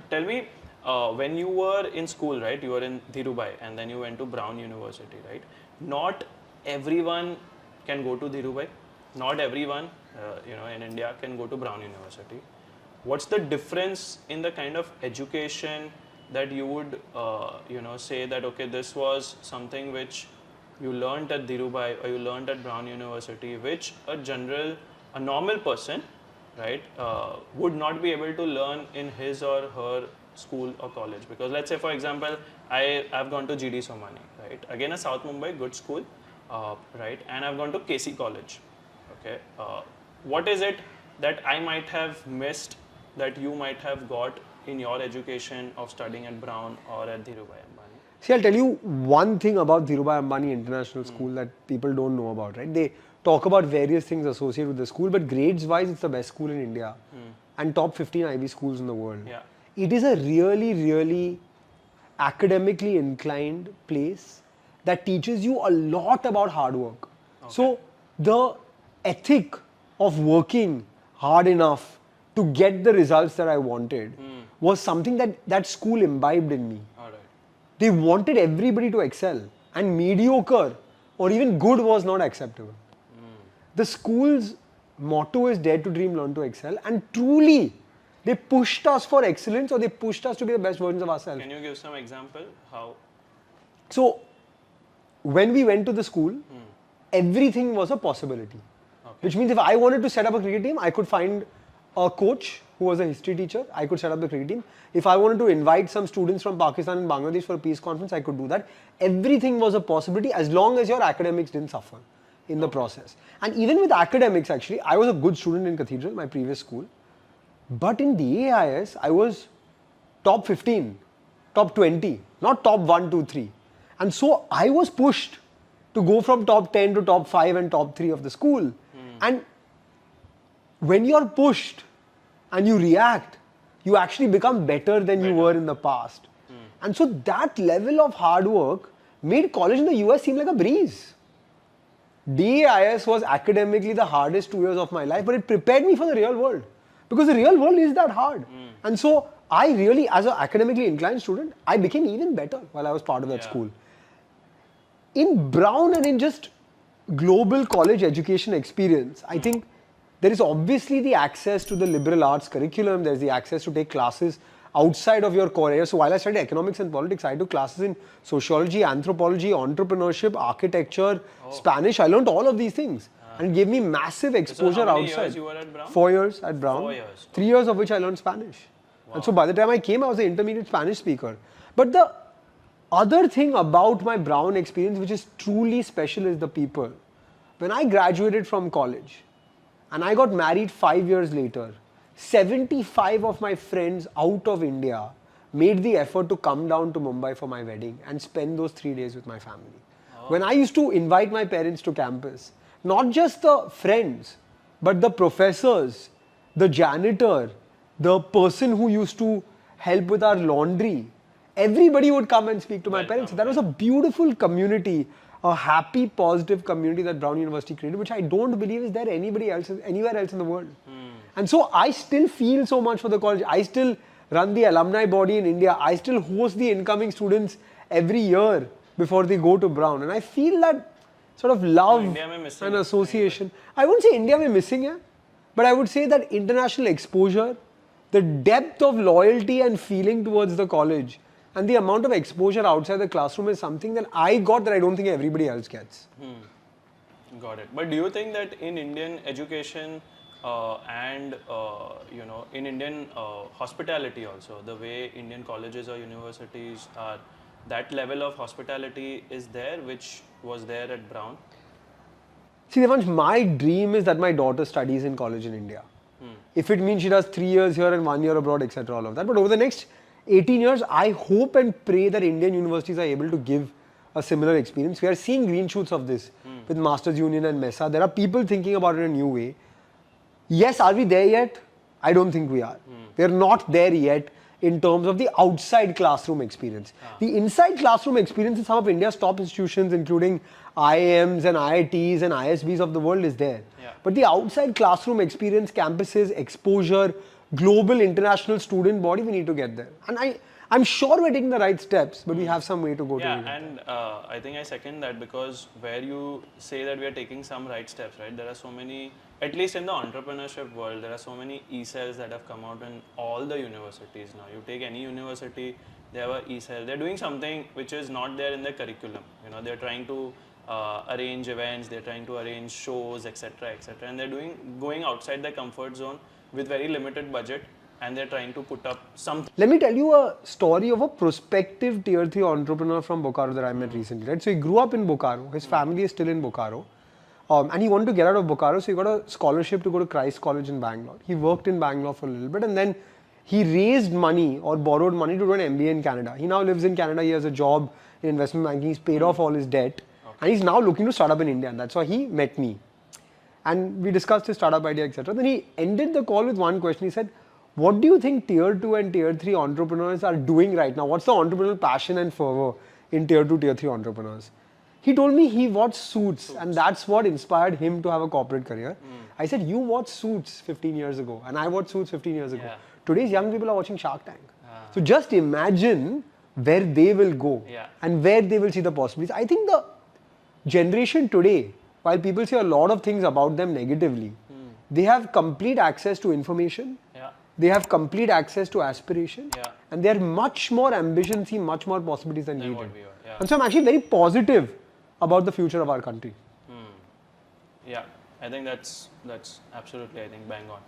tell me, when you were in school, right? You were in Dhirubhai and then you went to Brown University, right? Not everyone can go to Dhirubhai. Not everyone, in India can go to Brown University. What's the difference in the kind of education that you would, say that, okay, this was something which you learned at Dhirubhai or you learned at Brown University, which a normal person, right, would not be able to learn in his or her school or college? Because let's say, for example, I've gone to GD Somani, right? Again, a South Mumbai good school, right? And I've gone to KC College, okay? What is it that I might have missed that you might have got in your education of studying at Brown or at Dhirubhai Ambani? See, I'll tell you one thing about Dhirubhai Ambani International School that people don't know about, right? They talk about various things associated with the school, but grades-wise, it's the best school in India and top 15 IB schools in the world. Yeah. It is a really, really academically inclined place that teaches you a lot about hard work. Okay. So, the ethic of working hard enough to get the results that I wanted was something that school imbibed in me. All right. They wanted everybody to excel, and mediocre or even good was not acceptable. The school's motto is dare to dream, learn to excel, and truly they pushed us for excellence, or they pushed us to be the best versions of ourselves. Can you give some example? How? So, when we went to the school, everything was a possibility. Okay. Which means if I wanted to set up a cricket team, I could find a coach who was a history teacher. I could set up the cricket team. If I wanted to invite some students from Pakistan and Bangladesh for a peace conference, I could do that. Everything was a possibility as long as your academics didn't suffer in the process. And even with academics, actually, I was a good student in Cathedral, my previous school. But in DAIS, I was top 15, top 20, not top 1, 2, 3. And so I was pushed to go from top 10 to top 5 and top 3 of the school. And when you're pushed and you react, you actually become better than you were in the past. And so that level of hard work made college in the US seem like a breeze. DAIS was academically the hardest 2 years of my life, but it prepared me for the real world. Because the real world is that hard. And so I really, as an academically inclined student, I became even better while I was part of that school. In Brown and in just global college education experience, I think there is obviously the access to the liberal arts curriculum, there's the access to take classes outside of your core area. So while I studied economics and politics, I took classes in sociology, anthropology, entrepreneurship, architecture, Spanish. I learned all of these things. And it gave me massive exposure So how many outside. years you were at Brown? 4 years at Brown. 4 years. 3 years of which I learned Spanish. And so by the time I came, I was an intermediate Spanish speaker. But the other thing about my Brown experience, which is truly special, is the people. When I graduated from college and I got married 5 years later, 75 of my friends out of India made the effort to come down to Mumbai for my wedding and spend those 3 days with my family. When I used to invite my parents to campus, not just the friends, but the professors, the janitor, the person who used to help with our laundry, everybody would come and speak to my parents. That was a beautiful community, a happy, positive community that Brown University created, which I don't believe is there anywhere else in the world. And so I still feel so much for the college. I still run the alumni body in India. I still host the incoming students every year before they go to Brown. And I feel that sort of love and association. I wouldn't say India we're missing here, but I would say that international exposure, the depth of loyalty and feeling towards the college, and the amount of exposure outside the classroom is something that I got that I don't think everybody else gets. Got it. But do you think that in Indian education and in Indian hospitality also, the way Indian colleges or universities are, that level of hospitality is there, which was there at Brown? See, Devansh, my dream is that my daughter studies in college in India. If it means she does 3 years here and 1 year abroad, etc., all of that. But over the next 18 years, I hope and pray that Indian universities are able to give a similar experience. We are seeing green shoots of this with Masters Union and MESA. There are people thinking about it in a new way. Yes, are we there yet? I don't think we are. We are not there yet in terms of the outside classroom experience. The inside classroom experience in some of India's top institutions, including IIMs and IITs and ISBs of the world, is there. But the outside classroom experience, campuses, exposure, global international student body, we need to get there. And I'm sure we're taking the right steps, but we have some way to go. Yeah, to get and I think I second that, because where you say that we are taking some right steps, right? There are so many, at least in the entrepreneurship world, there are so many e-cells that have come out in all the universities now. You take any university, they have an e-cell. They're doing something which is not there in their curriculum. You know, they're trying to arrange events, they're trying to arrange shows, etc., etc., and they're going outside their comfort zone with very limited budget, and they're trying to put up something. Let me tell you a story of a prospective tier 3 entrepreneur from Bokaro that I met recently. Right? So he grew up in Bokaro. His family is still in Bokaro. And he wanted to get out of Bokaro, so he got a scholarship to go to Christ College in Bangalore. He worked in Bangalore for a little bit, and then he raised money or borrowed money to do an MBA in Canada. He now lives in Canada. He has a job in investment banking. He's paid off all his debt. And he's now looking to start up in India. And that's why he met me. And we discussed his startup idea, etc. Then he ended the call with one question. He said, what do you think tier 2 and tier 3 entrepreneurs are doing right now? What's the entrepreneurial passion and fervor in tier 2, tier 3 entrepreneurs? He told me he watched Suits, and that's what inspired him to have a corporate career. I said, you watched Suits 15 years ago, and I watched Suits 15 years ago. Yeah. Today's young people are watching Shark Tank. So just imagine where they will go and where they will see the possibilities. I think the generation today, while people say a lot of things about them negatively, they have complete access to information. They have complete access to aspiration, and they are much more ambitious, see much more possibilities than we did. And so I'm actually very positive about the future of our country. Yeah, I think that's absolutely, I think, bang on.